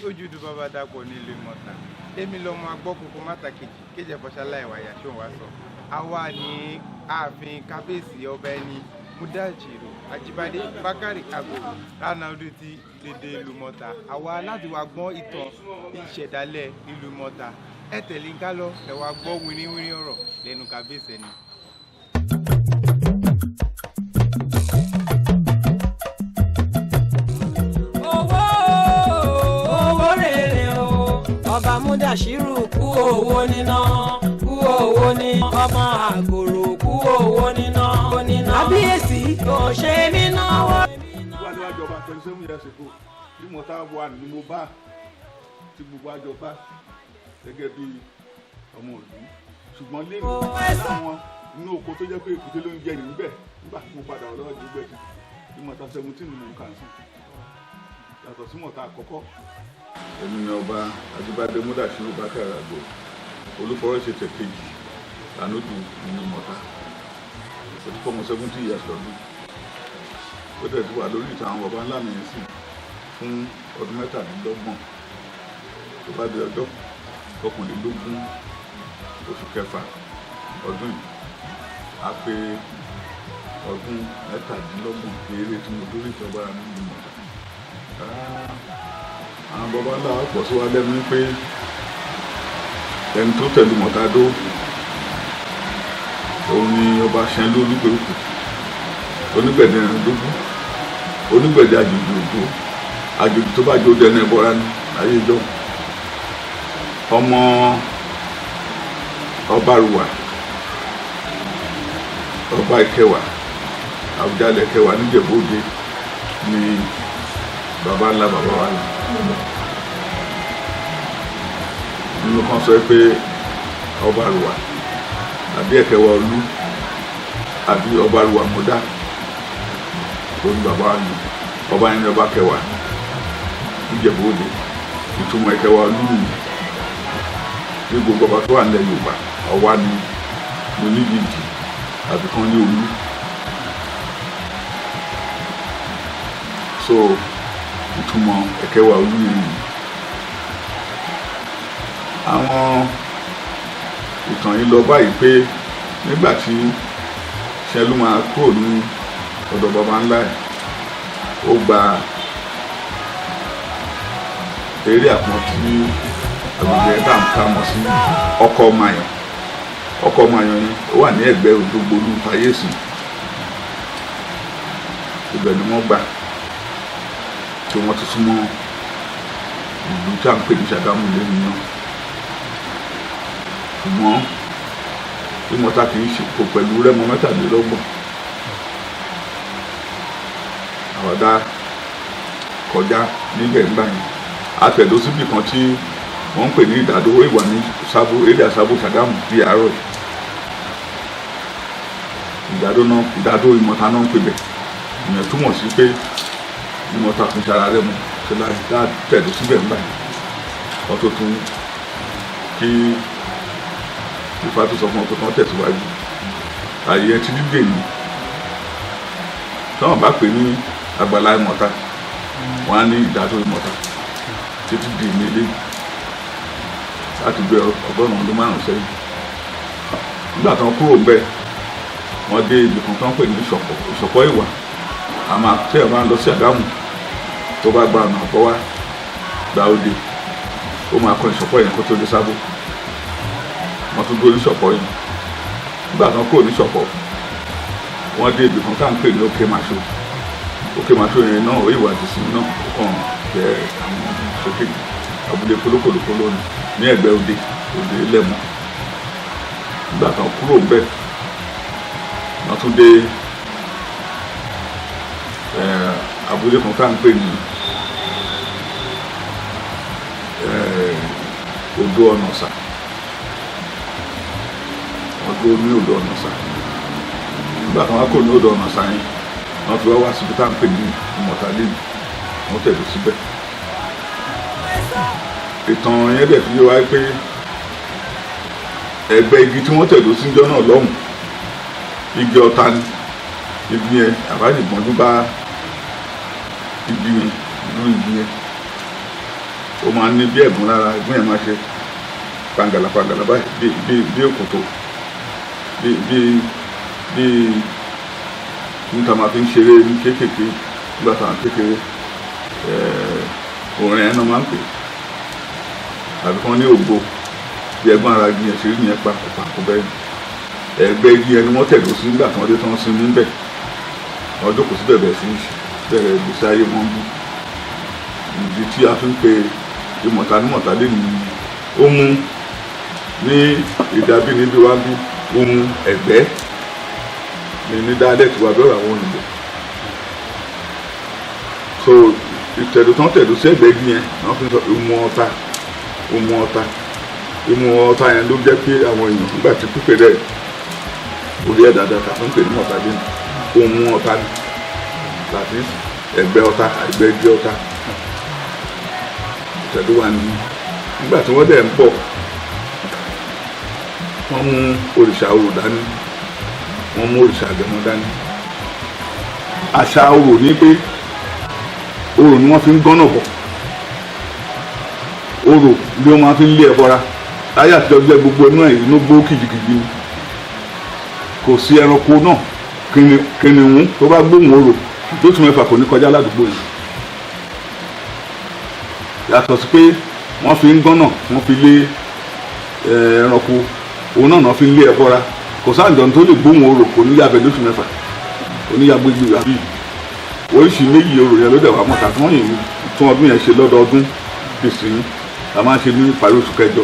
ojúdu bàbá dàpọ̀ nílùú Ìmọ̀ta èmi lọ́mọ agbọ́kùnkù mátàkejì kéjẹ fọṣálá ìwàyà ṣó wá sọ àwa ní ààfin kábíyèsí ọba ẹni Mudachiru Ajibade Bakari Agbo Ranaudu ti dédé ìlú Ìmọ̀ta àwa láti wá gbọ́ ìtàn ìṣẹ̀dálẹ̀ ìlú Ìmọ̀ta ẹ tẹ̀lé ń ká lọ ẹ wá gbọ́ wíníwíní ọ̀rọ̀ lẹ́nu kábíyèsí ẹni. Ọba Mudachiru kú owó níná kú owó ní ọmọ àgòrò kú owó níná kábíyèsí tó ṣe mí náwó. wà ní àjọba 27 years ago bí mo tá wà ní mo bá tí gbogbo àjọba gẹ́gẹ́ bí ọmọ ìlú ṣùgbọ́n lẹ́yìn àwọn inú oko tó jẹ́ pé èkúté ló ń jẹ níbẹ̀ nígbà tí mo padà ọlọ́run nígbẹ̀ tí bí mo tá 17 ni mo ń kà sí yàtọ̀ sí mo tá àkọ́kọ́. èmi ni ọba Ajibade Mudachiru Bakari Agbo olùfọwọ́ṣètè kejì Ranaudu nínú Ìmọ̀ta ó ti fọmọ 70 years lọ́dún ó tẹ̀ tí wà lórí ìtàn àwọn baba ńlá mi sí fún ọdún 17 tó bá di ọjọ́ 21 oṣù kẹfà ọdún yìí a pé ọdún 17 eré tí mo lórí ìjọba nínú Ìmọ̀ta. àwọn baba ńlá pọ̀ sí wa lẹ́nu pé ẹni tó tẹ̀lé Ìmọ̀ta dó òun ni ọba Ṣẹ́nlú Olúgbèrúkù onígbẹ̀dẹ ẹ̀rìndógún onígbẹ̀dẹ àjòjì òjò àjòjì tó bá jó dẹnu ẹ̀bọra ní ayé ìjọ ọmọ ọba Rùwà ọba Ìkẹwà Àwùjalẹ̀ Ìkẹwà níjẹ̀bú Òde ni baba ńlá baba wa ni nínú kan sọ pé ọba Rùwà àbí Ẹ̀kẹwà Olú àbí ọba Rùwà Mọ́dá lórí bàbá wa ni ọba yẹn ní ọba Kẹwà níjẹ̀bú Òde ìtumọ̀ Ẹ̀kẹwà Olú nìyí ní gbogbo ọba tó wà nílẹ̀ Yorùbá ọwá ni oníjìjì àbí kan ní Olú so ìtumọ̀ Ẹ̀kẹwà Olú nìyí. àwọn ìtàn yìí lọ báyìí pé nígbà tí Ṣẹ́nlú máa kúrò ní ọ̀dọ̀ baba ńlá ẹ̀ ó gba eré àpọ̀n tí àgbègbè ẹ̀dá ń ká mọ̀ sí ọkọ̀ mayàn yẹn ó wà ní ẹ̀gbẹ́ Òdògbolú Fáyèsì ibẹ̀ ni wọ́n gbà tí wọ́n ti súnmọ́ ìlú tí a ń pè ní Ṣàgámù lẹ́nu náà ṣùgbọ́n Ìmọ̀ta kì í ṣe kò pẹ̀lú Rẹ́mọ 27 àwàdà kọjá níbẹ̀ ńgbà yẹn àtẹ̀dó síbì kan tí wọ́n ń pè ní ìdádó ìwà ní sábó èdè àsábó Ṣàgámù di àárọ̀ ìdádó Ìmọ̀ta náà ń pè bẹ̀ ìyẹn túmọ̀ sí pé Ìmọ̀ta kì í ṣara Rẹ́mọ ṣe láti tẹ̀dó síbẹ̀ ńgbà yẹn wọ́n tó tún kí Ifá tó sọ fún ọkọ̀ kan tẹ̀síwájú ààyè ti dídè ní tí wọ́n bá pè ní àgbàlá Ìmọ̀ta wọ́n á ní ìdádó Ìmọ̀ta títí di ìmẹ̀lẹ́ láti gbé 100 ọdún sẹ́yìn nígbà tí wọ́n kúrò ń bẹ̀ wọ́n dé ibi kan tó ń pè ní Ìṣọ̀pọ̀ Ìwà àmọ́ tí ẹ̀ máa ń lọ sí Ṣàgámù tó bá gba ọ̀nà àkọ́wá gba Òde ó máa kọ Ìṣọ̀pọ̀ yẹn kó tó dé Sábó wọ́n tún dúró ní Ìṣọ̀pọ̀ yìí nígbà tí wọ́n kúrò ní Ìṣọ̀pọ̀ wọ́n dé ibi kan tá à ń pè ní Òkè Màṣó yẹn náà ó ìwà àdìsí náà kàn jẹ́ àwọn sókè abúlé kólókòlókóló ní ẹ̀gbẹ́ Òde Lẹ́mọ̀ nígbà tí wọ́n kúrò bẹ́ẹ̀ wọ́n tún dé abúlé kan tá à ń pè ní Odò Ọ̀nàsà wọ́n dúró ní Odò Ọ̀nàsà nígbà tí wọ́n kò ní Odò Ọ̀nàsà yẹn wọ́n fi wá síbi tá à ń pè ní Ìmọ̀ta lẹ́nu wọ́n tẹ̀lé síbẹ̀. ìtàn yẹn dẹ̀ fi yé wa pé ẹgbẹ́ igi tí wọ́n tẹ̀dó síjọ́ náà lọ́hùn igi ọ̀tá ni igi yẹn àbájìgbọ́njú bá igi yẹn nínú igi yẹn ó máa ń ní bí ẹ̀gún lára, ẹ̀gún yẹn máa ṣe pàǹgàlà báyìí bí òkòtò bí níta máa fi ń ṣeré ní kéékèèké nígbà táwọn kékeré òrìn ẹ̀ náà máa ń pè tàbí kan ní ògbó bí ẹ̀gbọ́n ara igi yẹn ṣe rí yẹn papọ̀ bẹ́ẹ̀ ẹgbẹ́ igi ẹni wọ́n tẹ̀dó sí nígbà tí wọ́n dé tán sí níbẹ̀ wọ́n jókòó sí bẹ̀rẹ̀ sí bẹ̀rẹ̀ ìgbésí ayé wọn bí ìdí tí a fi ń pe ìmọ̀ta ní mọ̀tálé ni ó mú ní ìdàbí níbi wá bí ó mú ẹ̀gbẹ́ ní dialect wa bẹ́ẹ̀ àwọn òyìnbó so ìtẹ̀dó tán tẹ̀dó sí ẹ̀gbẹ́ igi yẹn wọ́n fi sọ ìmú ọ̀tá yẹn ló jẹ́ pé àwọn èèyàn nígbà tí pípé rẹ̀ orí ẹ̀ dáadáa ta fún pè ní mọ̀tálé ni ohun ọ̀tá ni láti ẹgbẹ́ ọ̀tá ẹgbẹ́ igi ọ̀tá ìtẹ̀dó wa ni nígbà tí wọ́n dẹ̀ ń bọ̀ wọ́n mú òrìṣà orò dání wọ́n mú òrìṣà àgẹ̀mọ dání àṣà orò ní pé orò ni wọ́n fi ń gbọ́nà bọ̀ orò bí wọ́n máa fi ń lé ẹbọra láyé àtijọ́ jẹ́ gbogbo inú ẹ̀ inú gbó kìjìkìjì ni kò sí ẹranko náà kìnìún tó bá gbóhùn orò lóṣù mẹ́fà kò ní kọjá ládùúgbò yìí yàtọ̀ sí pé wọ́n fi ń gbọ́nà wọ́n fi lé ẹranko òun náà fi ń lé ẹbọra kò sáàjọ tó lè gbóhùn orò kò ní yàbẹ lóṣù mẹ́fà oníyàgbégbé àbí oríṣi méjì orò yẹn ló dẹ̀ wà mọ́ta tí wọ́n yìí tún ọdún yẹn ṣe lọ́dọọdún bìsìn la máa ń ṣe ní ìparí oṣù kẹjọ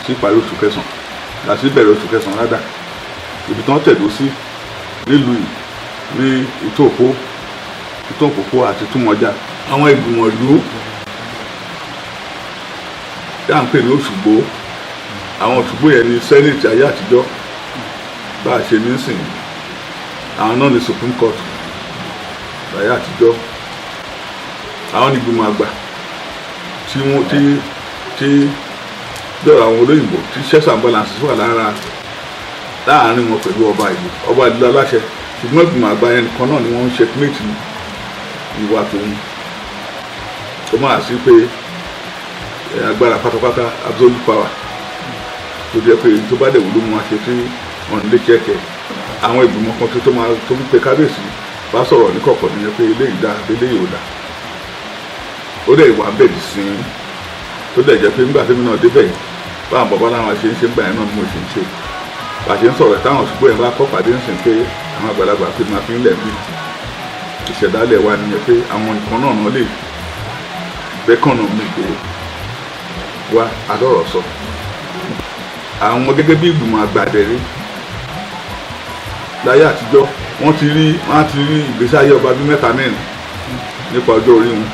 sí ìparí oṣù kẹsàn láti bẹ̀rẹ̀ oṣù kẹsàn rádà ibi tí wọ́n tẹ̀dó sí nílùú yìí ní ìtòòpópó àti túmọ̀já àwọn ìgbìmọ̀ ìlú tí à ń pè ní Òṣùgbó àwọn Òṣùgbó yẹn ní sẹ́nẹ̀tì ayé àtijọ́ bá a ṣe ní sìn àwọn náà ní Supreme Court ayé àtijọ́ àwọn ìgbìmọ̀ àgbà tí bẹ́ẹ̀ àwọn olóyìnbó tí checks and balances wà láàárín wọn pẹ̀lú ọba ìlú aláṣẹ ṣùgbọ́n ìgbìmọ̀ àgbà yẹn nìkan náà ni wọ́n ń checkmate ìwà tòun ó máa sí pé agbára pátápátá absolute power tó jẹ́ pé tó bá dẹ̀ wúlò mú wa ṣe tí wọ́n lè kẹ́kẹ́ àwọn ìgbìmọ̀ kan tó ń pe kábíyèsí bá sọ̀rọ̀ ní kọ̀ọ̀kan nìyẹn pé eléyìí dá eléyìí ò dá ó dẹ̀ wà bẹ̀rẹ̀ sí i tó dẹ̀ jẹ́ pé nígbà tí mi náà débẹ̀ yìí báwọn bàbá láwọn ṣe ń ṣe ń gbà yẹn náà ni mo ṣe ń ṣe bàṣẹ ń sọ̀rọ̀ táwọn Òṣùgbó yẹn bá kọ́ pàdé ń sìn pé àwọn àgbàlagbà pé máa fi ń lẹ̀ bí ìṣẹ̀dálẹ̀ wa nìyẹn pé àwọn nǹkan náà lè bẹ́kànnà mi pé wá adọ́rọ̀ sọ àwọn gẹ́gẹ́ bí ìgbìmọ̀ àgbàdẹ̀rí láyé àtijọ́ wọ́n ti rí ìgbésí ayé ọba bíi mẹ́ta mẹ́rin nípa ọjọ́ orí wọn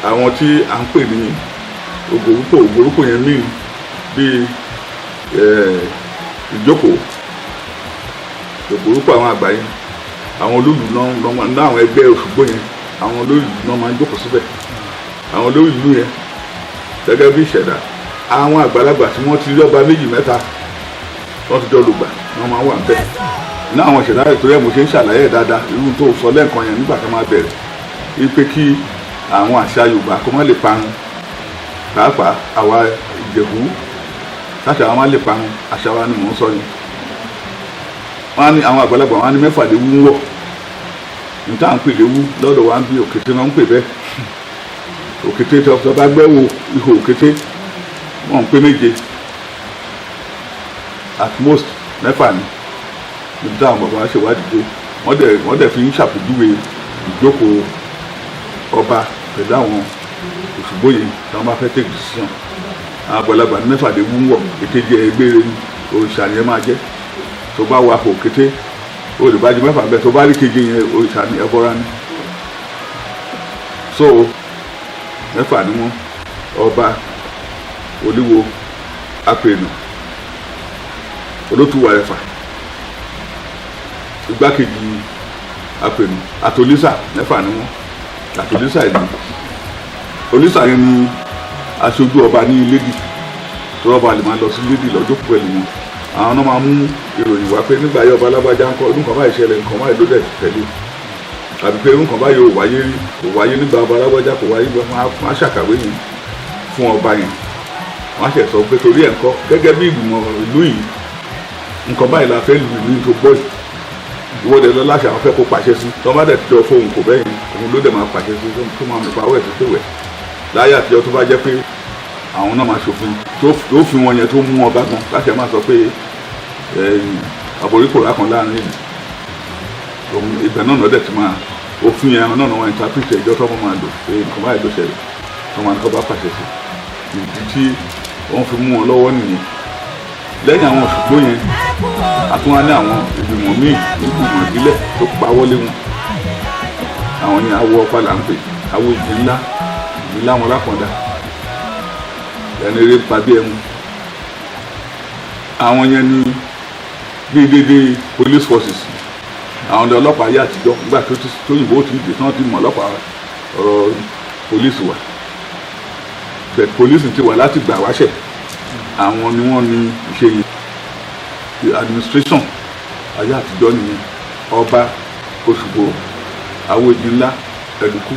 àwọn tí à ń pè ní ògòrúkò yẹn míì bíi ìjókòó ògòrúkò àwọn àgbà yẹn àwọn olóòlù náà àwọn ẹgbẹ́ Òṣùgbó yẹn àwọn olóòlù náà máa ń jókòó síbẹ̀ àwọn olóòlù yẹn gẹ́gẹ́ bí ìṣẹ̀dá àwọn àgbàlagbà tí wọ́n ti rí ọba méjì mẹ́ta wọ́n ti jọ lùgbà wọ́n máa wà ń bẹ̀ ní àwọn ìṣẹ̀dá rẹ̀ tó yẹ mo ṣe ń ṣàlàyé dáadáa irú tó sọ lẹ́ẹ̀kan yẹn nígbà tó máa bẹ̀rẹ̀ wípé kí àwọn àṣà Yorùbá kó má lè parun pàápàá àwa Ìjẹ̀bú láti àwọn má lè parun àṣà wa ni mò ń sọ yìí wọ́n á ní àwọn àgbàlagbà wọ́n á ní mẹ́fà léwu ń wọ̀ níta à ń pè léwu lọ́dọ̀ wa ń bí òkété náà ń pè bẹ́ẹ̀ òkété tó bá gbẹ́wò ihò òkété wọ́n ń pè méje at most mẹ́fà ni níbi táwọn bàbá wa ṣèwádìí dé wọ́n dẹ̀ fi ń ṣàpèjúwe ìjókòó ọba pẹ̀lú àwọn Òṣùgbó yìí tí wọ́n bá fẹ́ take decision àwọn àgbàlagbà ní mẹ́fà léwu ń wọ̀ èkejì ẹgbẹ́rẹ́ ni òrìṣà yẹn máa jẹ́ tó bá wà kò kété olùbájú mẹ́fà bẹ́ẹ̀ tó bá rí kejì yẹn òrìṣà ni ẹbọra ni so mẹ́fà ni wọ́n ọba olúwo apènà olótùwàrẹ̀fà igbákejì apènà àtòlísà mẹ́fà ni wọ́n àtòlísà ìlú olísà yẹn ni aṣojú ọba ní ilédì tó ọba lè máa lọ sí ilédì lọ́jọ́ pẹ̀lú wọn àwọn náà máa mú ìròyìn wá pé nígbà yẹ ọba alábàjá ń kọ ọdún kan báyìí ṣẹlẹ̀ nǹkan báyìí ló dẹ̀ tẹ̀lé àbí pé nǹkan báyìí ò wáyé rí kò wáyé nígbà ọba alágbájá kò wáyé wọn á ṣàkàwé yẹn fún ọba yẹn wọn á ṣẹ̀ sọ pé torí ẹ̀ ń kọ́ gẹ́gẹ́ bí ìgbìmọ̀ ìlú yìí nǹkan báyìí la fẹ́ lu ìlú tó gbọ́ yìí ìwọ́de lọ láṣà wọn fẹ́ kó pàṣẹ sí tọ́ bá dẹ̀ jọ fóun kò bẹ́yìn òun ló dẹ̀ máa pàṣẹ sí tó máa mú pawọ́ ẹ̀ tó tẹ̀wẹ̀ láyé àtijọ́ tó bá jẹ́ pé àwọn náà máa ṣòfin tó fi wọn yẹn tó mú ọba gan láti ẹ̀ máa sọ pé àbóríkò lákan láàrin ìlú ìgbà náà dẹ̀ ti máa òfin yẹn náà wọn interpret ìjọ tó máa lò pé nǹkan báyìí ló ṣẹlẹ̀ tó máa ní kọ́ bá pàṣẹ sí ìdí tí wọ́n fi mú wọn lọ́wọ́ nìyẹn lẹ́yìn àwọn òṣùgbó yẹn àtúnwá ní àwọn ìgbìmọ̀ míì ìgbìmọ̀ ìbílẹ̀ tó pa wọlé wọn àwọn ní awọ ọ̀pá là ń pè awọ ìdí ńlá ìdí ńlá wọn lápọ̀dá ẹni eré pa bí ẹmu àwọn yẹn ní bí dédé police forces àwọn ọ̀dọ́ ọlọ́pàá ayé àtijọ́ nígbà tó yìnbó ti dè tán ti mọ̀ ọlọ́pàá ọ̀rọ̀ police wà police ti wà láti gbà wáṣẹ̀ àwọn ni wọ́n ní ìṣe yìí administration ayé àtijọ́ nìyẹn ọba Òṣùgbò àwọn èdè ńlá ẹ̀dùkú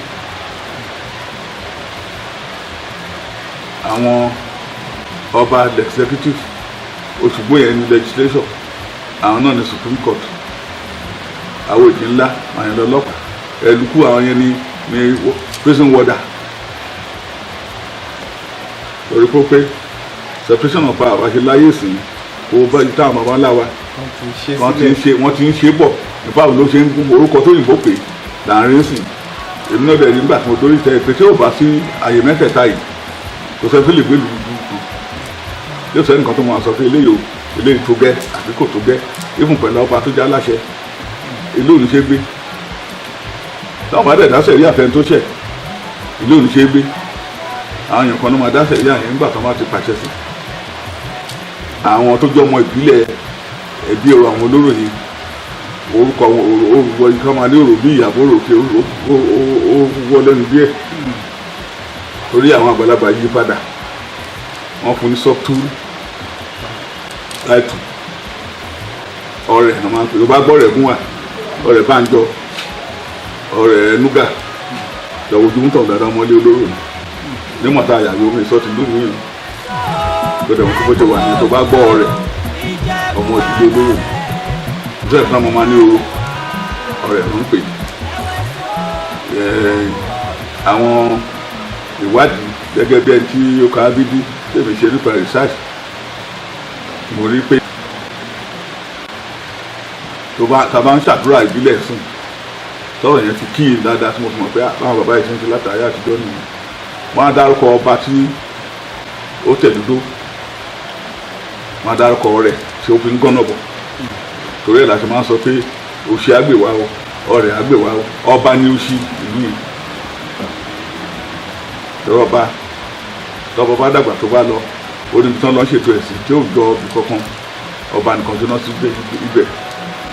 àwọn ọba executive Òṣùgbò yẹn ní legislature àwọn náà ní Supreme Court àwọn èdè ńlá àwọn yẹn lọ́lọ́pàá ẹ̀dùkú àwọn yẹn ní prison warder lórí pópé separation of power àti láyé sìn kó bá ìta àwọn bàbá ńlá wa wọ́n ti ń ṣe bọ̀ nípa òun ló ṣe ń gún orúkọ tó yìnbó pé láàrin sìn èmi náà dẹ̀ nígbà tí mo dórí tẹ pé tí ó bá sí àyè mẹ́tẹ̀ẹ̀ta yìí kò sẹ́ fílì gbé lùdú yóò sẹ́ nǹkan tó máa sọ pé eléyìí tó gẹ́ àbí kò tó gẹ́ ìfún pẹ̀lú ọba tó já láṣẹ ìlú òní ṣe gbé táwọn bá dẹ̀ dáṣẹ̀ rí àfẹn tó ṣẹ̀ ìlú òní ṣe gbé àwọn èèyàn kan ló máa dáṣẹ̀ rí àyẹ̀ nígbà tó máa ti pàṣẹ sí àwọn tó jọ ọmọ ìbílẹ̀ ẹbí ọ̀rọ̀ àwọn olóró yìí orúkọ orúkọ yìí ká máa ní òrò bí ìyàbọ̀ òrò kí ó wọ lẹ́nu díẹ̀ torí àwọn àgbàlagbà yí padà wọ́n fún ní sọ́tú láìtù ọ̀rẹ́ ní wọ́n máa ń pè ó bá gbọ́ rẹ̀ gún wa ọ̀rẹ́ Bánjọ ọ̀rẹ́ Núgà lọ́wọ́ ojú ń tàn dáadáa mọ́lé olóró ni ní mọ̀tá àyàwó mi sọ́ọ̀tì lónìí yìí tó dẹ̀ wọ́n tó bójú wà ní tó bá gbọ́ ọ̀rẹ́ ọmọ ìdílé olóró ni ìjọba ìfúnná máa ní oró ọ̀rẹ́ ló ń pè àwọn ìwádìí gẹ́gẹ́ bí ẹni tí ó ka ábídí tèmi ṣe nípa research mo rí pé tá a bá ń ṣàdúrà ìbílẹ̀ sùn tọ́rọ̀ yẹn ti kíyè dáadáa tí mo fi mọ̀ pé àwọn bàbá yìí ti ń ṣe látàrí àtijọ́ nìyẹn wọ́n á dárúkọ ọba tí ó tẹ̀dúdó wọ́n á dárúkọ rẹ̀ tí ó fi ń gọ́nà bọ̀ torí ẹ̀ la ṣe máa ń sọ pé òṣì àgbèwà o ọ̀rẹ́ àgbèwà o ọba ní òṣì ìlú yìí tọ́rọ̀ tọ́ba bá dàgbà tó bá lọ orí ibi tí wọ́n lọ ṣètò ẹ̀sìn tí ó jọ ibi kankan ọba nìkan tó náà ti gbé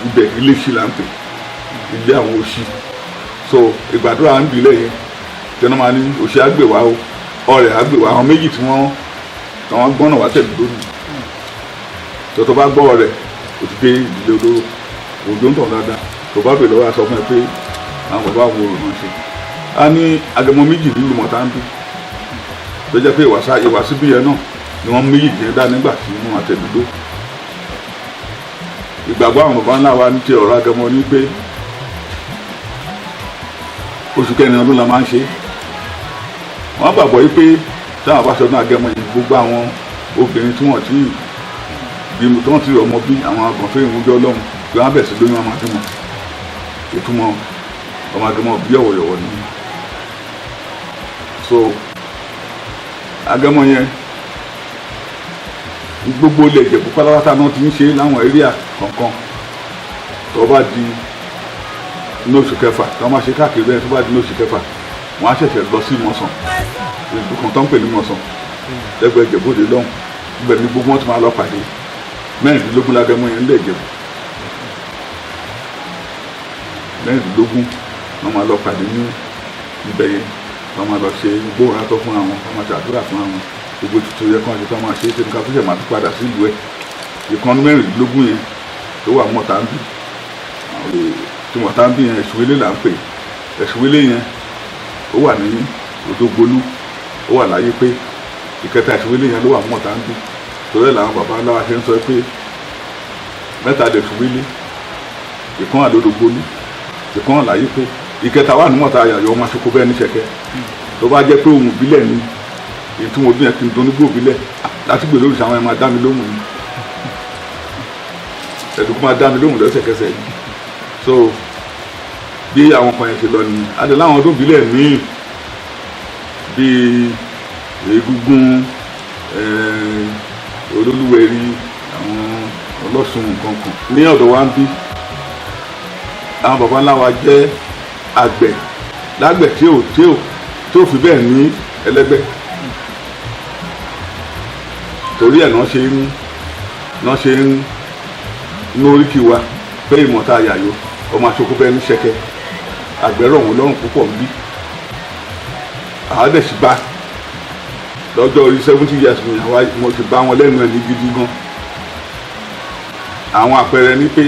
ibẹ̀ ilé ṣì là ń pè ilé àwọn òṣì so ìgbàdúrà ń bìlẹ̀ yẹn tí wọ́n máa ní òṣì àgbèwà o ọ̀rẹ́ àgbèwà àwọn méjì tí wọ́n gbọ́nà wá tẹ̀lé lónìí tó bá gbọ́ ọ̀rẹ́ o ti dé ìdílé olóró òjò ń tàn dáadáa tó bá bèèrè lọ́wọ́ aṣọ fún ẹ pé àwọn bàbá àwọn òrùn ṣe a ní agẹmọ méjì nílùú Mọ̀tánbí tó jẹ́ pé ìwàsí bí yẹn náà ni wọ́n méjì jẹ́ dá nígbà tí wọ́n àtẹ̀dúdó ìgbàgbọ́ àwọn bàbá ńlá wa ní ti ọ̀rọ̀ agẹmọ ní pé oṣù kẹrin ọdún la máa ń ṣe wọ́n gbàgbọ́ yí pé táwọn bá ṣọdún agẹmọ yìí gbogbo àwọn obìnrin tí wọ́n ti rọ̀ ọmọ bí àwọn àgànfẹ́ ìwújọ́ Ọlọ́run tí wọ́n bẹ̀ sí lóyún ọmọ àdúmọ̀ ìtumọ̀ ọmọ àdúmọ̀ bí ọ̀wọ̀yọ̀wọ̀ ni so agẹmọ yẹn gbogbo ilẹ̀ Ìjẹ̀bú pátápátá náà ti ń ṣe láwọn eréà kọ̀ọ̀kan tó bá di ní oṣù kẹfà tó máa ṣe káàkiri bẹ́ẹ̀ tó bá di ní oṣù kẹfà wọ́n á ṣẹ̀ṣẹ̀ lọ sí Mọ̀sán ìlú kan tó ń pè ní Mọ̀sán lẹ́gbẹ̀ẹ́ Ìjẹ̀bú-Òde lọ́hùn ibẹ̀ ni gbogbo wọn ti máa lọ pàdé mẹ́rìndínlógún lágẹmọ yẹn lé Ìjẹ̀bú mẹ́rìndínlógún wọ́n máa lọ pàdé ní ibẹ̀ yẹn wọ́n máa lọ ṣe gbóhùn atọ́ fún àwọn wọ́n máa ṣàdúrà fún àwọn gbogbo tuntun yẹ kí wọ́n ṣe kí wọ́n máa ṣe é ṣe nǹkan tó ṣe máa tún padà sí ìlú ẹ̀ ìkànnì mẹ́rìndínlógún yẹn tó wà Mọ̀tánbí tí Mọ̀tánbí yẹn Ṣùwélé là ń pè Ẹ̀sùwélé yẹn ó wà ní Odògbolú, ó wà láyé pé ìkẹta Ẹ̀sùwélé yẹn ló wà mọ́ta ń bí torí ẹ̀ làwọn bàbá ńlá wa ṣe ń sọ pé mẹ́ta lè Ẹ̀sùwélé, ìkan wà l'Odògbolú, ìkan wà láyé pé ìkẹta wà ní mọ́ta Àyàyọ́ ọmọ aṣoko bẹ́ẹ̀ ní Ṣẹ̀kẹ́. Tó bá jẹ́ pé ohun ìbílẹ̀ ni èyí tí mo bí yẹn kí n donígbò ìbílẹ̀ láti gbèrò òrìṣà àwọn ẹ̀ máa dá mi lóhùn ni ẹ̀dùnkún máa dá mi lóhùn lẹ́sẹ̀kẹsẹ̀ yìí. So bí àwọn kan yẹn ṣe lọ nìyẹn. Adé láwọn ọdún ìbílẹ̀ míì bíi Egúngún, Olólùwẹ̀rí, àwọn Ọlọ́ṣun nǹkan kan. Ní ọ̀dọ̀ wa ń bí àwọn bàbá ńlá wa jẹ́ àgbẹ̀ lágbẹ̀ tí ò fi bẹ́ẹ̀ ní ẹlẹ́gbẹ́. Torí ẹ̀ náà ṣe ń lóríkì wa pé Ìmọ̀ta Àyàyọ́ ọmọ aṣoko bẹ́ẹ̀ ní Ṣẹ̀kẹ́. Àgbẹ̀ rọ̀ wọ́n lọ́rùn púpọ̀ bí àwọn dẹ̀ sì bá lọ́jọ́ orí 70 years mi àwa mo ti bá wọn lẹ́nu ẹ̀ ní gidi gan. Àwọn àpẹẹrẹ ní pé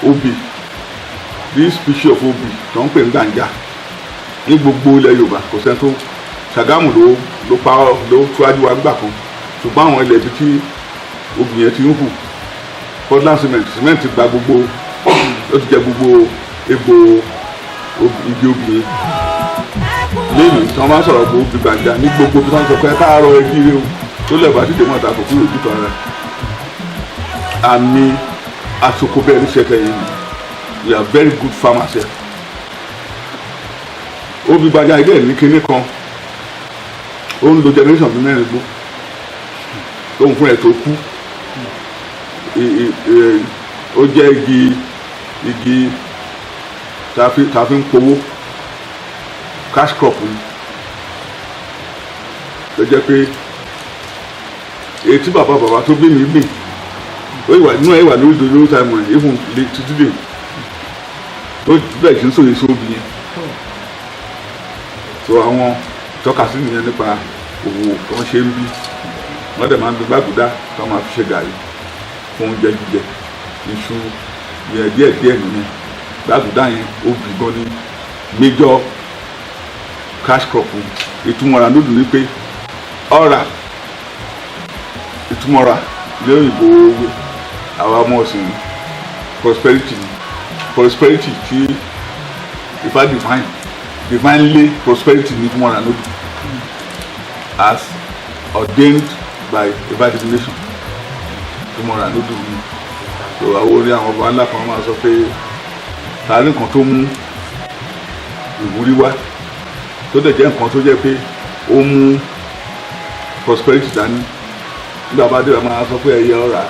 obì, this species of obì tó ń pè ní gànjà ní gbogbo ilẹ̀ Yorùbá kò sẹ́ni tó Ṣàgámù ló túwájú wa gbà kan, ṣùgbọ́n àwọn ilẹ̀ ibi tí obì yẹn ti ń hù Portland cement gba gbogbo ó ti jẹ gbogbo egbò igi obì yẹn. Lẹ́yìn tí wọ́n bá sọ̀rọ̀ pé obì gbàǹjà ní gbogbo tí wọ́n sọ pé káàárọ̀ ẹbí rẹ o tó lẹ́bàá tí tèmọ́ta kò kúrò ojú kan rẹ̀. Àmì aṣoko bẹ́ẹ̀ ní Ṣẹ̀kẹ́ yìí ni we are very good farmers here. Obì gbàǹjà ilé ẹ̀ ní kinní kan ó ń lo generation bí mẹ́rin gbó tóun fún ẹ̀ tó kú. Ó jẹ́ igi tá a fi ń powó cash crop ni. Tó jẹ́ pé etí bàbá tó bí mi gbìn ó ìwà nínú ẹ̀ wà lórí ìdòdó táìmù rẹ̀ even títí dè ó bẹ̀rẹ̀ sí ń sòye sóbì yẹn. So àwọn tọ́ka sí nìyẹn nípa òwò tó ń ṣe ń bí wọ́n dẹ̀ máa ń gbé gbàgùdá tó máa fi ṣe gàrí fún oúnjẹ jíjẹ iṣu yẹn díẹ̀ nìyẹn. Gbàgùdá yẹn ó bì gan ní major cash crop. Ìtumọ̀ ra lódù ní pé ọ̀rà ìtumọ̀ ra ilé òyìnbó àwa ọmọ ọ̀sìn prosperity tí Ifá divinely prosperity ní ìtumọ̀ ra lódù as ordained by Ifá divination ìtumọ̀ ra lódù ní. So àwọn orí àwọn ọba ńlá kan máa sọ pé tààrí nǹkan tó mú ìwúrí wá tó dẹ̀ jẹ́ nǹkan tó jẹ́ pé ó mú prosperity dání. Nígbà bá dé wa máa sọ pé ẹyẹ ọ̀rà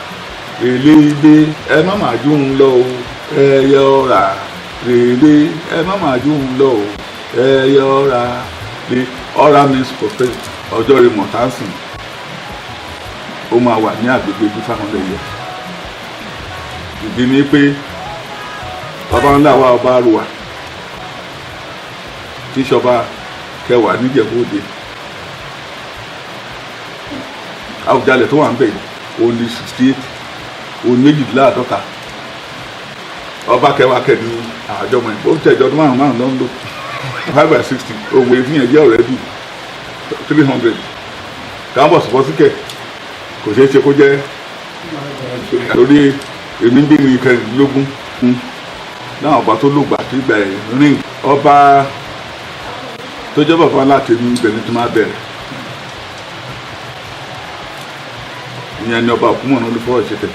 rèlé ilé ẹ má máa jó ń lọ o, ẹyẹ ọ̀rà rèlé ẹ má máa jó ń lọ o, ẹyẹ ọ̀rà rèlé. Ọ̀rà means prosperity. Ọjọ́ rẹ̀ mọ̀tánsìn ó máa wà ní àgbègbè bí fáwọn lẹ́yẹ. Ìdí ni pé bàbá ńlá wa ọba Àrùwà tí ìṣọba kẹwàá níjẹ̀bú Òde Àwùjalẹ̀ tó wà ń bẹ̀ yìí ó ní 68 ó méjìdínláàdọ́ta. Ọba kẹwàá kẹ́ni àjọmọ ẹ̀ ó tẹ̀jọ́ ọdún márùn-ún ló ń lò 5/60 òwe ìfihàn jẹ́ ọ̀rẹ́ bíi 300 káàbọ̀ sọ́síkẹ̀ kò ṣeé ṣe kó jẹ́ lórí èmi ń bí ní kẹrìndínlógún náà ọba tó lògbà tí gbà ẹ̀ rìn. Ọba tó jẹ́ bàbá láti ní ibẹ̀ ní tó máa bẹ̀rẹ̀ ìyẹn ni ọba Òkúmọ̀nà Olúfọ̀rọ̀ṣẹ̀tẹ̀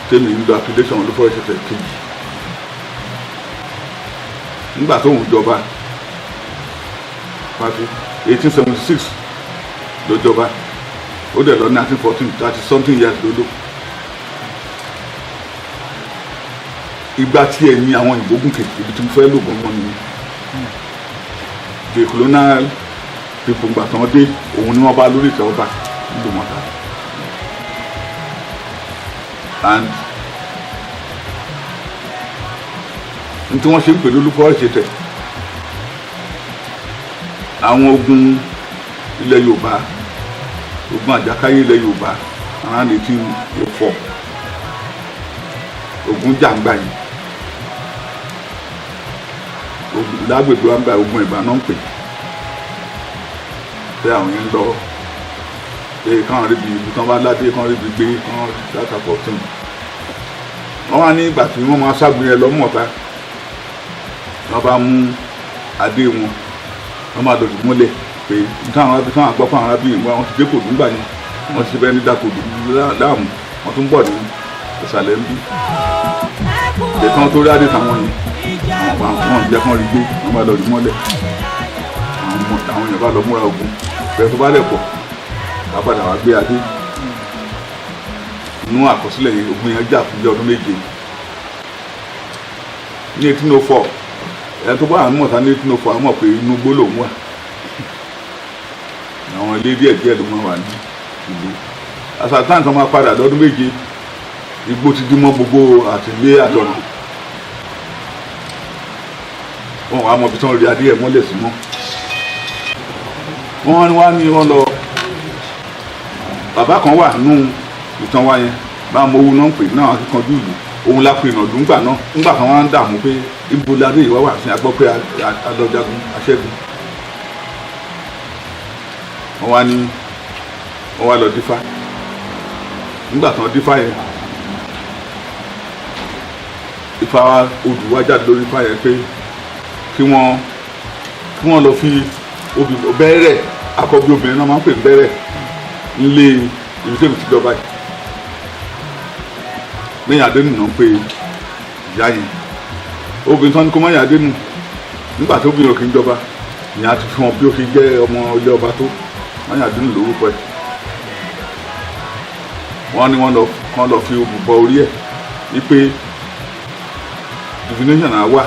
tèmi ń lo appellation Olúfọ̀rọ̀ṣẹ̀tẹ̀ kejì. Nígbà tó ń jọba pàtó 1876 ló jọba ó dẹ̀ lọ ní 1914 30 something years ló lò. Ìgbà tí ẹ ní àwọn ìgbógun kejì ibi tí mo fẹ́ lò gbọ́ngàn nìyẹn. The colonial people gbà tán dé òun ni wọ́n bá lórí ìtẹ́ ọba nílùú Mọ̀tà. And n tí wọ́n ṣe ń pè lólúfọ̀rọ̀ṣẹ̀tẹ̀ àwọn ogun ilẹ̀ Yorùbá ogun àjàkáyé ilẹ̀ Yorùbá around 1804 ogun jàǹgbà yìí lágbègbè wa ń gba ogun ìgbà náà ń pè tẹ àwọn yẹn ń lọ pé káwọn rí bi ibi tán bá ládé kán rí bi gbé kán látàpọ̀ tún wọ́n wá ní ìgbà tí wọ́n máa ṣàgbé yẹn lọ́mọ̀ọ́ta wọ́n bá mú adé wọn wọ́n máa lòdì mọ́lẹ̀ pé káwọn àgbọ̀ fún àwọn arábìnrin wọn ti dé kò dùn gbà yẹn wọ́n ti ṣe bẹ́ẹ̀ ní dákòdù láàmú wọ́n tún bọ̀ ní ìsàlẹ̀ ń bí ìtàn tó rí adé táwọn yẹn àwọn ìjẹ́ kan rí gbé wọ́n bá lòdì mọ́lẹ̀ àwọn èèyàn bá lọ múra ogun bẹ́ẹ̀ tó bá lẹ̀ pọ̀ wọ́n padà wá gbé adé nínú àkọsílẹ̀ yẹn ogun yẹn jà fún bí ọdún méje ní 1804 ẹ̀ tó bá àwọn mọ̀ta ní 1804 àwọn mọ̀ pé inú gbó lòún wà àwọn ilé díẹ̀ ló máa wà ní ìlú àsàtàn kan máa padà lọ́dún méje igbó ti dín mọ́ gbogbo àtìlé àtọ̀nà wọn wà á mọ ibi tí wọ́n rí adé ẹ̀ mọ́lẹ̀ sí mọ́ wọ́n wá ní wọ́n lọ bàbá kan wà nínú ìtàn wa yẹn bá mọ owó náà ń pè náà akíkanjú ìlú òun la pinnu lùgbà náà ńgbà kan wọ́n á ń dààmú pé ibo ládé ìwà wà sí agbọ́ pé alọ́jagun aṣẹ́gun wọ́n wá ní wọ́n wá lọ dífá nígbà tán dífá yẹn ifá odù wá jáde lórí ifá yẹn pé kí wọ́n lọ fi bẹ́rẹ̀ akọbí obìnrin náà máa ń pè bẹ́rẹ̀ nílé ibi tẹ́bi ti jọba yìí lẹ́yìn adénù náà pé ìyá yẹn obìnrin tán ní kó má yà adénù nígbà tó obìnrin òkè ń jọba ìyá ti fi wọn bí ó ṣe jẹ́ ọmọ ilé ọba tó má yà adénù lórúkọ ẹ̀ wọ́n ní wọ́n lọ fi olùbọ orí ẹ̀ wípé divination náà wà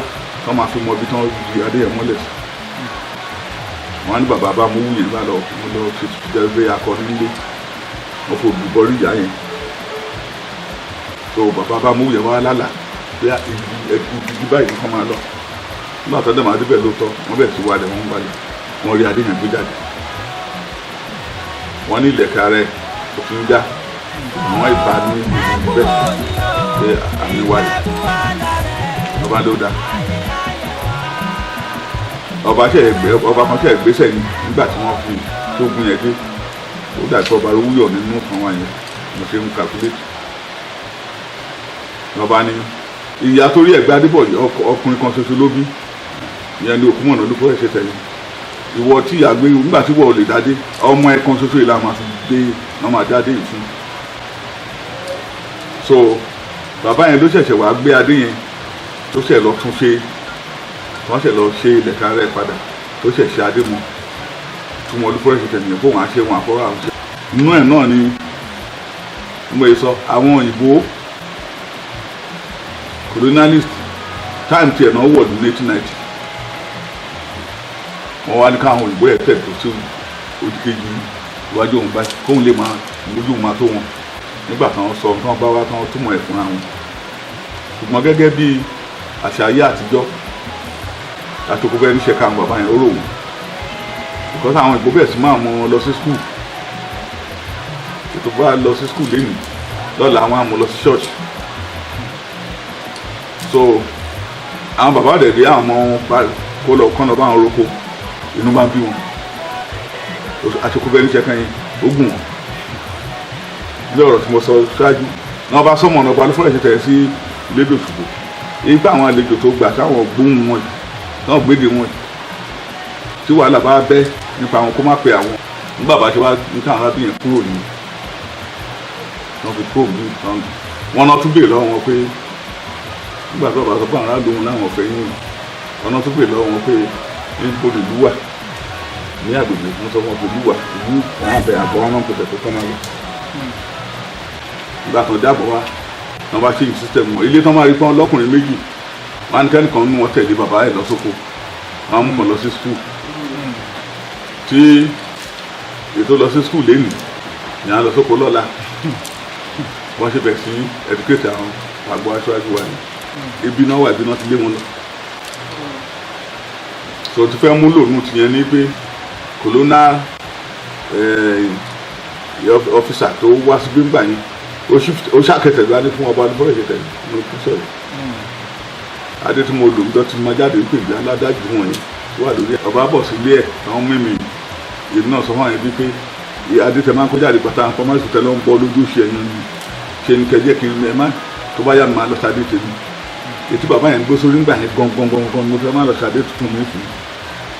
kọ́ máa fi mọ ibi tí wọ́n di adé yẹn mọ́lẹ̀ sí wọ́n ní bàbá bá mú wù yẹn bá lọ fi jẹ́ pé akọni nílé wọ́n fi olùbọ orí ìyá yẹn so bàbá bá mú wù yẹn wá lálà pé ibi báyìí kọ́ máa lọ nígbà tó dẹ̀ máa débẹ̀ lóòótọ́ wọ́n bẹ̀ sí wálẹ̀ wọ́n wálẹ̀ wọ́n rí adé yẹn gbé jáde wọ́n ní ilẹ̀kẹ̀ rẹ̀ òfin já àwọn ìbá ní bẹ́ẹ̀ ṣe àmì wálẹ̀ ọba ló dá ọba kan ṣe ìgbésẹ̀ ni nígbà tí wọ́n fi tógun yẹn dé ó dà pé ọba wúyọ̀ nínú kan wá yẹn mo ṣe ń calculate ọba ní ìyá torí ẹ̀gbẹ́ adébọ̀dé ọkùnrin kan ṣoṣo ló bí ìyẹn ní Òkúmọ̀nà ló fọ́ ẹ̀ṣẹ̀ tẹ̀lé ìwọ tí ìyá gbé nígbà tí wọ́n lè dádé ọmọ ẹ̀ kan ṣoṣo ìlànà máa fi gbé ọmọ àdádé yìí fún so bàbá yẹn ló ṣẹ̀ṣẹ̀ wá gbé adé yẹn tó ṣẹ̀ lọ tún ṣe wọ́n ṣẹ̀ lọ ṣe ilẹ̀ka rẹ̀ padà tó ṣẹ̀ ṣe adé mọ́ tí wọ́n lùfọ́ ẹ̀ṣẹ̀ tẹ̀lé kó wọ́n á ṣe wọn àfọwọ́ àwọn ṣe. inú ẹ̀ náà ni mo sọ àwọn òyìnbó colonialist time tiẹ̀ náà wọ̀ ní 1890 wọ́n wá ní káwọn òyìnbó ẹ̀ tẹ̀ tó sí òdìkejì iwájú òun báyìí kóun lè máa mójú máa tó wọn nígbà táwọn sọ tí wọ́n bá wá tí wọ́n túmọ̀ ẹ̀ fúnra wọn ṣùgbọ́n gẹ́gẹ́ bí àṣà ayé àtijọ́ àtòkò bẹ́ẹ̀ níṣẹ́ káwọn bàbá yẹn ó rò wọ́n because àwọn ìgbó bẹ̀rẹ̀ sí máa mú wọn lọ sí skul ètò bá lọ sí skul lẹ́nu lọ́la àwọn àmọ́ lọ sí church so àwọn bàbá rẹ̀ rí àwọn ọmọ kó lọ kán lọ bá wọn roko inú bá ń bí wọn àtòkò bẹ́ẹ̀ níṣẹ́ kan yẹn ó gùn wọn ilé ọ̀rọ̀ tí mo sọ ṣáájú náà bá sọmọ ọ̀nà ọba ló fọ́nrẹ̀ ṣe tẹ̀ sí lédò ṣùgbọ́n èyí pé àwọn àlejò tó gbà táwọn gbóhùn wọn náà gbéde wọn tí wàhálà bá bẹ́ nípa àwọn kó má pe àwọn nígbà bá ṣe wá ní káwọn arábìnrin kúrò ní wọn fi kúrò ní ìtàn wọn náà tún bèèrè lọ́wọ́ wọn pé nígbà tó bá sọ pé àwọn aráàlú láwọn ọ̀fẹ́ yín wọn náà tún bèèrè lọ́wọ́ wọn pé níbo ni ìlú wà ní àgbègbè wọn sọ wọn pé ìlú wà ìlú àwọn àbẹ̀ àbọ̀ wọn náà pèsè tó kọ́ máa lọ ìgbà kan jábọ̀ wá wọn bá ṣe system wọn ilé tán máa rí fún ọlọ́kùnrin méjì wọn á ní kẹ́nìkan nínú wọn tẹ̀lé bàbá ẹ̀ lọ sóko wọn á mú kan lọ sí skul tí ètò lọ sí skul lẹ́nu ní à ń lọ sóko lọ́la wọ́n ṣe bẹ̀ sí educate àwọn àgbo aṣáájú wa ní ibi náà wà ibi náà ti lé wọn lọ so ti fẹ́ mú lòun ti yẹn ní pé colonial officer tó wá sí gbígbà yẹn ó ṣàkẹtẹ̀ lórí fún ọba olùfọ́rẹ̀ ṣẹtẹ̀ ní òkú sọ̀rọ̀ adé tí mo lò níjọ́ tí mo jáde ń pèbí aládájú wọn yẹn wà lórí ẹ̀. ọba bọ̀ sílé ẹ̀ àwọn mímì èmi náà sọ fún àwọn ẹbí pé adé tẹ máa ń kó jáde pátá àwọn fọmọ́sì tẹ ló ń bọ́ lójú ṣe ẹ̀yìn ni ṣe ni kẹjẹ́ kí ẹ má tó bá yà máa lọ sàdé tèmi ètí bàbá yẹn gbé sórí ńgbà yẹn gangan mo fẹ́ máa lọ sàdé tuntun mi fún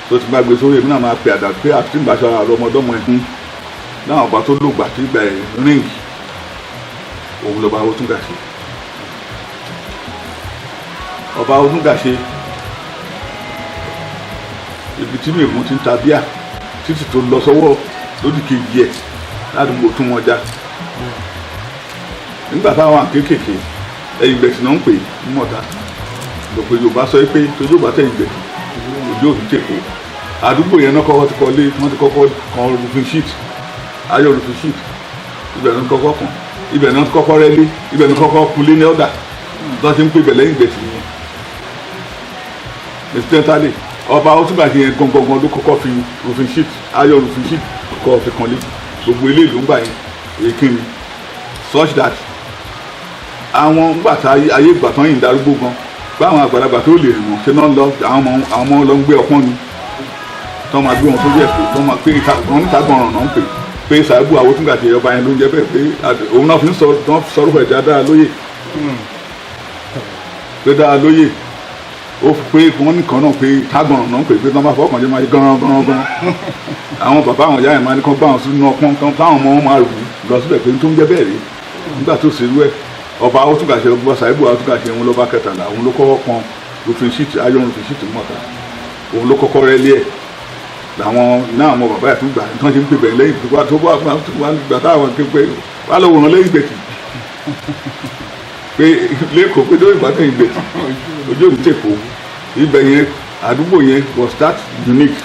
tó ti bá gbé sórí èmi náà máa pè àdá pé àti ìgbà aṣọ àrọ ọmọdọ́mọ ẹ̀ fún láwọn ọba tó lògbà tí ìgbà ẹ̀ ríǹgì òun lọ́ba Otúngàṣe ọba Otúngàṣe ibi tí mi mú ti ń ta bíà títí tó lọ sọ́wọ́ lódì kejì ẹ̀ ládùúgbò tún wọn já nígbà táwọn kéékèèké ẹ̀yìn gbẹ̀sì náà ń pè ní mọ̀ta lọ́pọ̀ Yorùbá sọ pé tójú bá tẹ̀yìn gbẹ̀sì ojú òfin tèkó àdúgbò yẹn náà kọ́kọ́ ti kọ́lé wọ́n ti kọ́kọ́ kan roofing sheet ayọ̀ roofing sheet ibẹ̀ náà kọ́kọ́ kàn ibẹ̀ náà kọ́kọ́ rẹ́lé ibẹ̀ náà kọ́kọ́ kunlé ní ọ̀dà tó ti ń pè bẹ̀ lẹ́yìn gbẹ̀sì yẹn incidentally ọba Otúngàṣe yẹn gangan ló kọ́kọ́ fi roofing sheet ayọ̀ roofing sheet kọ́ fi kanlé gbogbo ilé ìlú ń gbà yẹn èkìní such that àwọn gbà tá ayé ìgbà tán yìí ń darúgbó gan báwọn àgbàlagbà tó lè rìn wọn ṣe náà lọ àwọn ọmọ lọ ń gbé ọpọ́n ni tó máa gbé wọn tó yẹ pé tó máa pé wọn níta gbọràn náà ń pè Ṣàìbù Awótúngàṣe ọba yẹn ló ń jẹ bẹ́ẹ̀ pé òun náà fi ń sọ̀rọ̀ ẹ̀ dáadáa lóye pé dáa lóye ó fi pé wọn nìkan náà pé tágbọràn náà ń pè pé tó máa fọkàn jẹ máa gan àwọn bàbá àwọn ìyá yẹn máa ní kán bá wọn sínú ọpọ́n kan táwọn ọmọ wọn máa rù lọ síbẹ̀ pé tó ń jẹ bẹ́ẹ̀ rí nígbà tó ṣerú ẹ̀ ọba Otúngàṣe ọba Ṣàìbù Awótúngàṣe òun ló bá kẹtàlá òun ló kọ́kọ́ pọn roofing sheet ayọ̀ roofing sheet mọ̀ta òun ló kọ́kọ́ rẹ́lé ẹ̀ làwọn náà ọmọ bàbá ẹ̀ tún gbà tí wọ́n ti ń pè bẹ́ẹ̀ lẹ́yìn tó bá gbà táwọn ké pé wà lọ wòran lẹ́yìn gbèsè pé lẹ́kọ̀ọ́ pé lórí ìbátan ìgbèsè ojú òní tèkó ibẹ̀ yẹn àdúgbò yẹn was that unique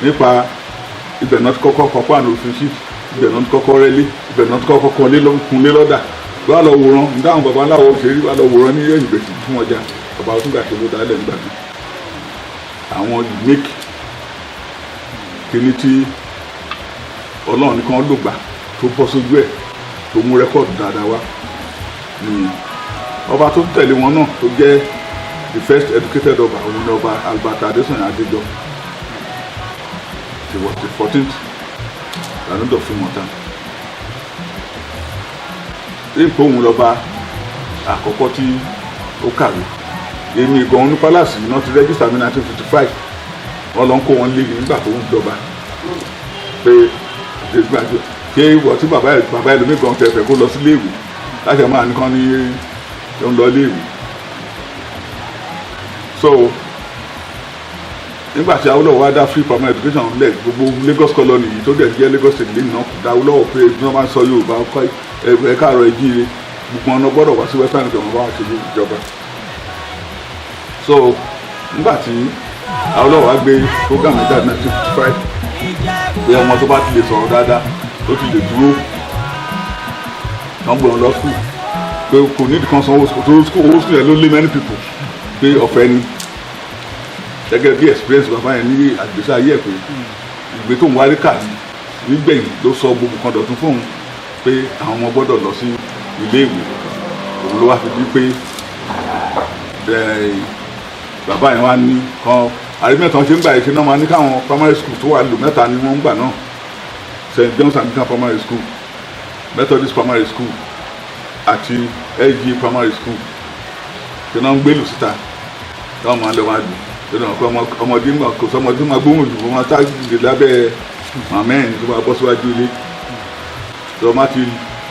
nípa ibẹ̀ náà ti kọ́kọ́ kọ́kọ́ àná roofing sheet ibẹ̀ náà ti kọ́kọ́ rẹ́lé ibẹ̀ náà ti kọ́kọ́ kunlé lọ́dà wà lọ wòran nítawọn baba aláwọ ṣeré wà lọ wòran ní ẹ̀yìn gbèsè fún ọjà ọba Otúngàṣe ló dálẹ̀ nígbà tí àwọn unique kíní tí Ọlọ́run nìkan ló gbà tó bọ́ sójú ẹ̀ tó mú rẹ́kọ̀dù dáadáa wá nìyẹn ọba tó tẹ̀lé wọn náà tó jẹ́ the first educated ọba òun ní ọba Albert Adésànyà Adéjọ he was the 14th Lánàá Fúnmọ̀tá ipò òun lọ́ba àkọ́kọ́ tí ó kàwé èmi gan ní palace náà ti rẹ́gísítà ní 1955 wọ́n lọ ń kó wọn léyìn nígbà tó ń jọba pé ṣé ìwọ tí bàbá ẹlòmíì gan tẹ̀fẹ̀ kó lọ sí léèwé láti máa nìkan ní ó ń lọ léèwé so nígbà tí Awólọ́wọ̀ wá dá free primary education lẹ̀ gbogbo Lagos colony yìí tó dẹ̀ jẹ́ Lagos state lẹ́yìn náà dá Awólọ́wọ̀ pé wọ́n máa ń sọ Yorùbá ọkọ̀ ẹ káàárọ̀ ẹ jíire gbogbo ọ̀nà gbọ́dọ̀ wá sí western ìjọba bá wà ṣe ìjọba so nígbà tí Awólọ́wọ̀ wá gbé program ẹ̀dá 1955 pé ọmọ tó bá ti lè sọ̀rọ̀ dáadáa tó ti lè dúró nọ́mbọ̀n lọ school pé kò ní ìdíkan sanwó owó school yẹn ló lé many people pé ọ̀fẹ́ ni gẹ́gẹ́ bí experience bàbá yẹn ní àgbésí ayé ẹ̀ pé ìgbé tó ń wárí kà nígbẹ̀yìn ló sọ gbogbo kan dọ̀tún fóun pé àwọn ọmọ gbọ́dọ̀ lọ sí ilé ìwé òun ló wá fi di pé bàbá yẹn wá ní kan àrímẹ́tàn ṣe ń gbà ìṣe náà máa ní káwọn primary school tó wà lò mẹ́ta ni wọ́n ń gbà náà St. John's Anglican primary school Methodist primary school àti LG primary school ṣe náà ń gbé lù síta táwọn máa ń lọ wá lù lọ́nà ọ̀pọ̀ ọmọdé kò sọmọdé máa gbóhùn lù wọ́n máa tágìdì lábẹ́ màmẹ́rin tó máa bọ́ síwájú ilé tó máa ti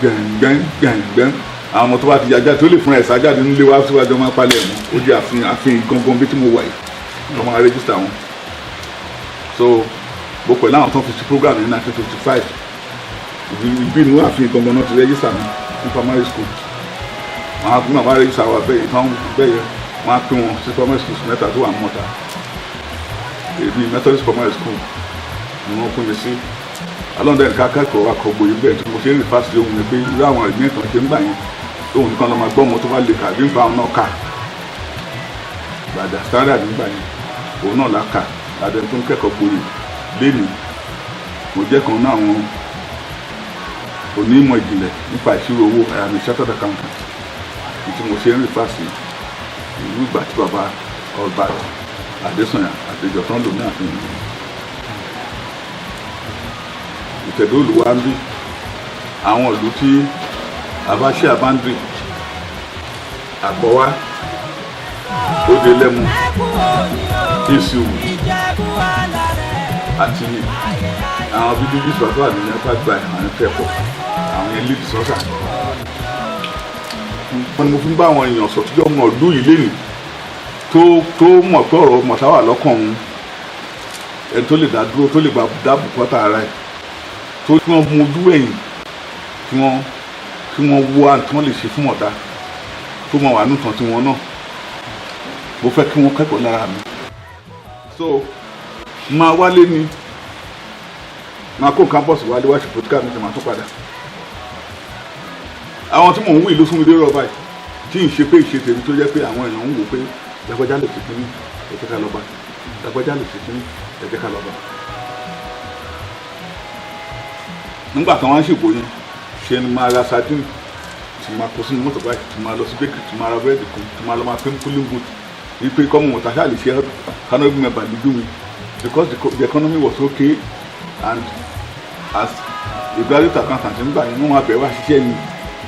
gbẹ̀ngbẹ̀ngbẹ̀ng àwọn ọmọ tó bá ti yájá tó lè fún ẹ̀sà jáde nílé wá síwájú ọmọ apálẹ̀ wọn ó di àfihàn gangan bí tí mo wà yìí ọmọ rẹ́gísítà wọn so mo pẹ̀lú àwọn tó ń fi sí program ní 1955 ìbí inú àfihàn gangan náà ti rẹ́gísítà mi ní primary school wọn á pín àwọn rẹ́gísítà wa bẹ́ẹ̀ ìtàn bẹ́ẹ̀ yẹ wọn á pín wọn sí primary schools mẹ́ta tó wà mọ́ta èmi Methodist primary school ni wọ́n pín mi sí alọ́ndẹ̀ nǹkan akẹ́kọ̀ọ́ wa kọ̀ gbòye bẹ́ẹ̀ tí mo ṣe ń rìn fásitì ohun mi pé irú àwọn ìgbín kan ṣe ń gbà yẹn tóun nìkan lọ́ọ́ máa gbọ́ ọmọ tó bá lè kà bí nǹkan àwọn náà kà gbàdà standard nígbà yẹn òun náà la kà adẹ tó ń kẹ́kọ̀ọ́ gboyè lẹ́nu mo jẹ́ kan náà àwọn onímọ̀ ìjìnlẹ̀ nípa ìṣirò owó àyàmì chartered accountant tí mo ṣe ń rìn fásitì ìlú ìgbà tí bàbá ọba Adésànyà Adéjọ tán lò ní àfihàn Ìtẹ̀dó Olúwa ń bí àwọn ìlú tí àbáṣe àbándì Àgbọ̀wá Òde Lẹ́mú Ìsìwù àti àwọn bíbí ìsọ̀tọ̀ àdéhùn ẹ̀fà gba àwọn ẹ̀kẹ́kọ̀ọ́ àwọn ilé ìsọ́sà. Wọ́n ní mo fi ń bá àwọn èèyàn sọ tíjọ́ ọmọ ìlú yìí lẹ́nu tó mọ̀ pé ọ̀rọ̀ mọ̀táwà lọ́kàn òun ẹni tó lè dá dúró tó lè dá bùkọ́tà ara ẹ̀ tó kí wọ́n mú ojú ẹ̀yìn kí wọ́n wo àǹtí wọ́n lè ṣe fún ọ̀dà tó mọ̀ wà nùtàn tí wọ́n náà mo fẹ́ kí wọ́n kẹ́kọ̀ọ́ lára mi. So máa wálé ni máa kó campus wálé wá ṣe pòtíkà mi tí máa tún padà. Àwọn tí mò ń wí ló fún mi lérò ọba yìí tí ì ṣe pé ìṣe tèmi tó jẹ́ pé àwọn èèyàn ń wò pé lágbájá lè ṣe kíní ẹ jẹ́ ká lọ bá lágbájá lè ṣe kíní ẹ jẹ́ ká lọ bá. Nígbà tí wọ́n ń ṣèbò yẹn ṣe ni máa ra sardine tí máa kó sínú mọ́tò báyìí tí máa lọ sí bakery tí máa ra búrẹ́dì kan tí máa lọ máa pín cooling good ní pé kọ́mọ wọn tàṣà lè ṣe economic member lójú mi because the economy was okay and as a graduate accountant nígbà yẹn wọ́n máa bẹ̀rẹ̀ wá ṣiṣẹ́ ni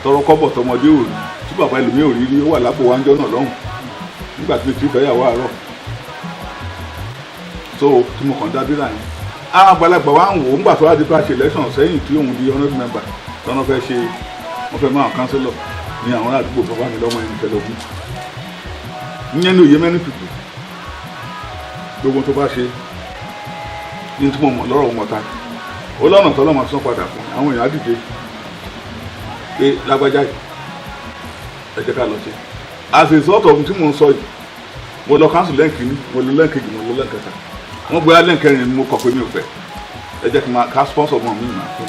tọrọ kọ́bọ̀ tọmọdé ò rí tí bàbá ẹlòmíì ò rí rí ó wà lápò wájọ́ náà lọ́hùn nígbà tí mi ti fẹ́ yàwó àárọ̀ so tí mo kàn dábìrà yẹn àwọn àgbàlagbà wa ń wò ó ńgbà tó wá di bá ṣe election sẹ́yìn tí òun di honourable member tọ́nà fẹ́ ṣe wọ́n fẹ́ máa councillor ní àwọn àdúgbò bàbá mi lọ́mọ ẹni tẹ́lógún ìyẹn ní òye many people gbogbo tó bá ṣe ní tí mo mọ̀ lọ́rọ̀ mọ̀ta ó lọ́nà tọ́lọ́ máa sán padà fún àwọn èèyàn á dìde pé lágbájá yìí ẹ jẹ́ ká lọ sí as a result of tí mo ń sọ yìí mo lọ council lẹ́ǹkìní mo lọ lẹ́ǹkejì mo lọ lẹ́ǹkẹta wọ́n gbé lẹ́ǹkẹrin ni mo kọ̀ pé mi ò fẹ́ ẹ jẹ́ kí n máa ká sponsor mọ́ mi nà fún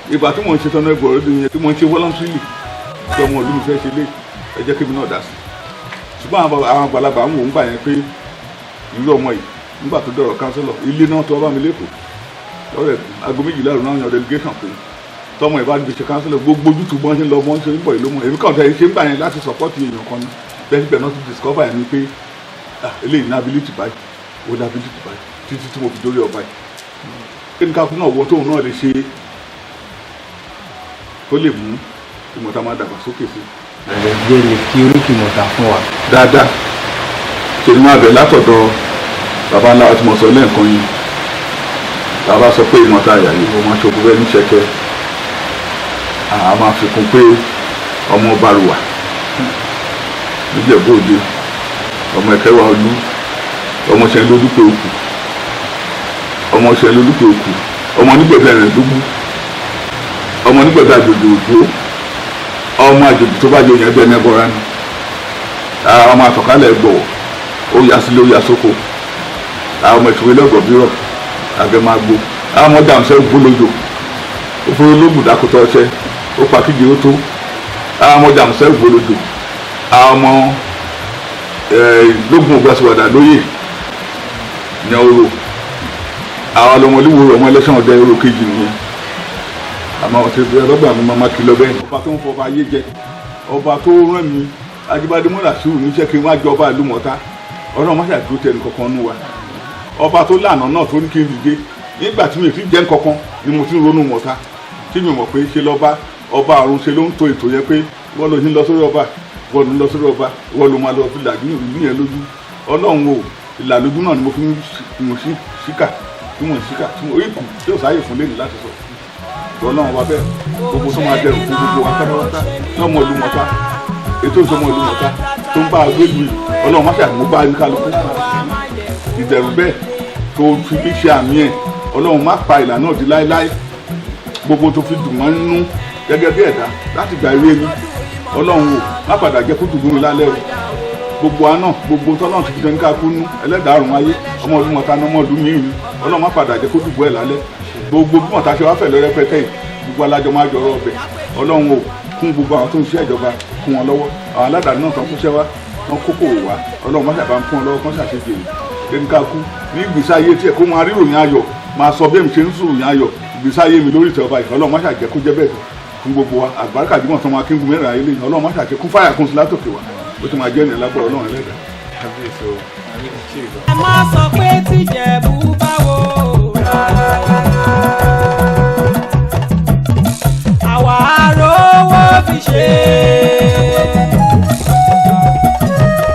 mi ìgbà tí mo ń ṣe tọ́nà ẹgbọ̀n ọdún yẹn tí mo ń ṣe voluntarily tí ọmọ ìlú mi fẹ́ ṣe lé ẹ jẹ́ kí mi náà dá sí ṣùgbọ́n àwọn àgbàlagbà ń wò ń gbà yẹn pé ìlú ọmọ yìí nígbà tó dọ̀rọ̀ councillor ilé náà tó bá mi lẹ́kọ̀ọ́ lọ́rẹ̀ aago méjìlá ìrùn náà yan delegation pé tọmọ ìbá níbi ṣe councillor gbogbo ojútùú bọ́n ṣe ń lọ bọ́n ṣe ń bọ̀ ìlú mọ̀ èmi kàn tẹ́ ṣe ń gbà yẹn láti support èèyàn kan ní bẹ́ẹ̀ síbẹ̀ náà ti discover yẹn ni pé eléyìí ní ability báyìí ó ní ability báyìí títí tí mo fi dórí ọba yìí kí ni káfíń náà wọ tóun náà lè ṣe tó lè mú ìmọ̀ta máa dàgbà sókè sí. ẹ̀rẹ̀ lè kí oríkì mọ̀ta fún wa. dáadáa ṣe ni máa bẹ̀ látọ̀dọ̀ bàbá ńlá tí mo sọ lẹ́ẹ̀kan yìí bàbá sọ pé ìmọ̀ta àyà yìí mo máa ṣokùn bẹ́ẹ̀ ní ṣẹ́kẹ́ a máa fi kún pé ọmọ Bárùwà níjẹ̀bú Òde ọmọ Ẹ̀kẹ́wà Olú ọmọ ṣẹ́ lólúpẹ̀ òkú ọmọ ṣẹ́ lólúpẹ̀ òkú ọmọ nígbẹ̀dẹ̀ rẹ̀ dúgbù ọmọ nígbẹ̀dẹ̀ àjòjì òjò ọmọ àjòjì tó bá jẹ òyìn ẹgbẹ́ ẹnẹ́bọra ni ọmọ àtọ̀kálẹ̀ gbọ̀wọ̀ ó yà sílé ó yà sóko àwọn ọmọ ìṣòwò lọ́gọ̀ bírọ̀ àgẹ̀màgbò àwọn ọmọ dàmsẹ́ gbólójò ó fún olóògùn dákútọ̀ ọṣẹ ó pa kíjì ó tó àwọn ọmọ dàmsẹ́ gbólójò àwọn ọmọ lógún ògbàsíwàdà lóyè ní oró àwọn ọmọ olúwo ọmọ ẹlẹ́sàn ọdẹ oró kejì nìyẹn àmọ́ ọ̀tẹ̀ ìbílẹ̀ ọlọ́gbà mi máa kí lọ bẹ́ẹ̀. ọba tó ń fọba ayé jẹ ọba tó rán mi Ajíbádé Múdàṣírù níṣẹ́ kí n wá jọba ìlú mọ́ta ọlọ́run má ṣàdúró tẹnu kankan nù wa ọba tó lànà náà tó ní kí n dìde nígbà tí mi ò fi jẹ́ kankan ni mo ti ń ronú mọ́ta tí mi mọ̀ pé ṣe lọ́ba ọba àrùn ṣe ló ń to ètò yẹn pé wọ́n lọ sí lọ sórí ọba wọ́n lọ sórí ọba wọ́n lọ máa lọ fi làjú ìlú yẹn lójú ọlọ́run o ìlàlójú náà ni mo fi ń ṣíkà tí mo ń ṣíkà tí mo rí kù tí ò sáyè fún lẹ́nu láti sọ ọlọ́run wa bẹ́ẹ̀ gbogbo tó máa dẹrù fún gbogbo wa pátápátá lọ́mọ ìlú mọ́ta ètò ìsọmọ ìlú mọ́ta tó ń bá a gbélu yìí ọlọ́run má ṣàmú bá a ní kálukú ìdẹ̀rù bẹ́ẹ̀ tó fi bí ṣe àmì ẹ̀ ọlọ́run má pa ìlànà òdì láéláé gbogbo tó fi dùn wọ́n nínú gẹ́gẹ́ bí ẹ̀dá láti gba ìwé mi ọlọ́run o má padà jẹ́ kó dùn mí lálẹ́ o gbogbo àná gbogbo tọ́lọ́run ti fi jẹ́ ní ká kú nú ẹlẹ́dàá àrùn ayé ọmọ ìlú mọ́ta ní ọmọ ìlú mìíràn ọlọ́run má padà jẹ́ kó dùn bọ́ ẹ̀ lálẹ́ gbogbo bí mọ̀tà ṣe wá fẹ̀ lọ́rẹ́pẹ́tẹ́ yìí gbogbo alájọ máa jọrọ ọbẹ̀ ọlọ́run o kún gbogbo àwọn tó ń ṣe ìjọba kún wọn lọ́wọ́ àwọn aládàáni náà tó ń kúṣẹ́ wá wọn kókò wá ọlọ́run má ṣàbá ń fún wọn lọ́wọ́ kán ṣàṣejì èrè lẹ́nu ká kú ní ìgbésí ayé tiẹ̀ kó máa ríròyìn ayọ̀ máa sọ bí èmi ṣe ń sùròyìn ayọ̀ ìgbésí ayé mi lórí ìtẹ̀ ọba yìí ọlọ́run má ṣàjẹ́ kó jẹ́ bẹ́ẹ̀ fún gbogbo wa àgbàríkà dímọ̀ tó máa kí n gun mẹ́rin ayé lẹ́yìn ọlọ́run má ṣàjẹ́ kún fáyà kún sí látòkè wa ó ti máa jẹ́ ní lágbára Ọlọ́run ẹlẹ́dàá. kábíyèsí o àní kò ṣe ìgbà. ẹ má sọ pé tìjẹ̀bú báwo àwa rówó fi ṣe